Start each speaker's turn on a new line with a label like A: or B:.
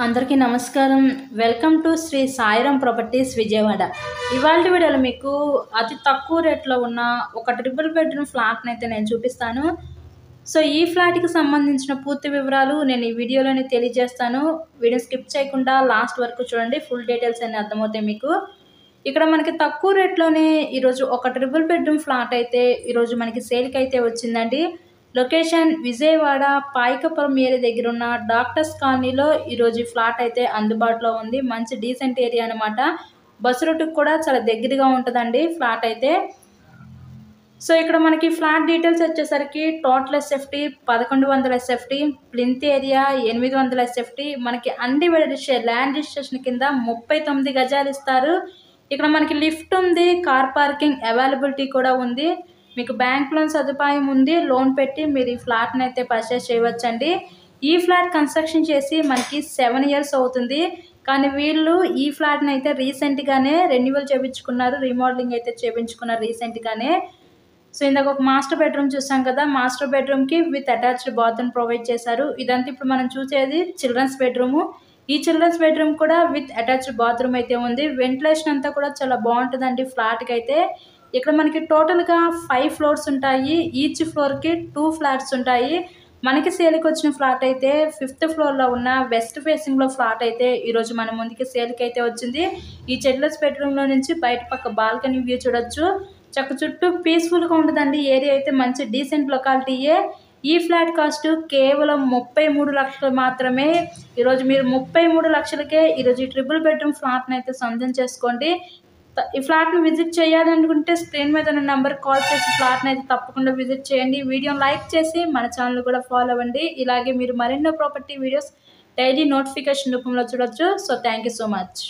A: అందరికీ నమస్కారం. Welcome to Shri Sairam properties Vijayawada. ఇవాళ వీడియోలో మీకు అతి తక్కువ రేట్లో ఉన్న ఒక ట్రిపుల్ బెడ్రూమ్ ఫ్లాట్ని అయితే నేను చూపిస్తాను. సో ఈ ఫ్లాట్కి సంబంధించిన పూర్తి వివరాలు నేను ఈ వీడియోలోనే తెలియజేస్తాను. వీడియో స్కిప్ చేయకుండా లాస్ట్ వరకు చూడండి, ఫుల్ డీటెయిల్స్ అన్నీ అర్థమవుతాయి మీకు. ఇక్కడ మనకి తక్కువ రేట్లోనే ఈరోజు ఒక ట్రిపుల్ బెడ్రూమ్ ఫ్లాట్ అయితే ఈరోజు మనకి సేల్కి అయితే వచ్చిందండి. లొకేషన్ విజయవాడ పాయకపురం ఏరియా దగ్గర ఉన్న డాక్టర్స్ కాలనీలో ఈరోజు ఫ్లాట్ అయితే అందుబాటులో ఉంది. మంచి డీసెంట్ ఏరియా అనమాట. బస్సు రూట్కి కూడా చాలా దగ్గరగా ఉంటుందండి ఫ్లాట్ అయితే. సో ఇక్కడ మనకి ఫ్లాట్ డీటెయిల్స్ వచ్చేసరికి total SFT 1100 SFT, plinth area 800 SFT, మనకి అన్డివైడెడ్ ల్యాండ్ రిజిస్ట్రేషన్ కింద 39 గజాలు ఇస్తారు. ఇక్కడ మనకి లిఫ్ట్ ఉంది, కార్ పార్కింగ్ అవైలబిలిటీ కూడా ఉంది. మీకు బ్యాంక్ లోన్ సదుపాయం ఉంది. లోన్ పెట్టి మీరు ఈ ఫ్లాట్ని అయితే పర్చేస్ చేయవచ్చండి. ఈ ఫ్లాట్ కన్స్ట్రక్షన్ చేసి మనకి 7 ఇయర్స్ అవుతుంది. కానీ వీళ్ళు ఈ ఫ్లాట్ని అయితే రీసెంట్గానే రెన్యువల్ చేయించుకున్నారు, రీమోడలింగ్ అయితే చేయించుకున్నారు రీసెంట్గానే. సో ఇందాక ఒక మాస్టర్ బెడ్రూమ్ చూసాం కదా, మాస్టర్ బెడ్రూమ్కి విత్ అటాచ్డ్ బాత్రూమ్ ప్రొవైడ్ చేశారు. ఇదంతా ఇప్పుడు మనం చూసేది చిల్డ్రన్స్ బెడ్రూము. ఈ చిల్డ్రన్స్ బెడ్రూమ్ కూడా విత్ అటాచ్డ్ బాత్రూమ్ అయితే ఉంది. వెంటిలేషన్ అంతా కూడా చాలా బాగుంటుందండి ఫ్లాట్కి అయితే. ఇక్కడ మనకి టోటల్గా 5 ఫ్లోర్స్ ఉంటాయి. ఈచ్ ఫ్లోర్కి 2 ఫ్లాట్స్ ఉంటాయి. మనకి సేల్కి వచ్చిన ఫ్లాట్ అయితే 5th ఫ్లోర్లో ఉన్న వెస్ట్ ఫేసింగ్లో ఫ్లాట్ అయితే ఈరోజు మన ముందుకి సేల్కి అయితే వచ్చింది. ఈ చిల్డ్రన్స్ బెడ్రూమ్లో నుంచి బయట పక్క బాల్కనీ వ్యూ చూడొచ్చు. చక్క చుట్టూ పీస్ఫుల్గా ఉంటుందండి. ఏరియా అయితే మంచి డీసెంట్ లొకాలిటీయే. ఈ ఫ్లాట్ కాస్ట్ కేవలం 33 లక్షలు మాత్రమే. ఈరోజు మీరు 33 లక్షలకే ఈరోజు ఈ ట్రిపుల్ బెడ్రూమ్ ఫ్లాట్ని అయితే సొంతం చేసుకోండి. ఈ ఫ్లాట్ని విజిట్ చేయాలనుకుంటే స్క్రీన్ మీద ఉన్న నెంబర్కి కాల్ చేసి ఫ్లాట్ని అయితే తప్పకుండా విజిట్ చేయండి. వీడియోని లైక్ చేసి మన ఛానల్ కూడా ఫాలో అవ్వండి. ఇలాగే మీరు మరెన్నో ప్రాపర్టీ వీడియోస్ డైలీ నోటిఫికేషన్ రూపంలో చూడొచ్చు. So thank you so much.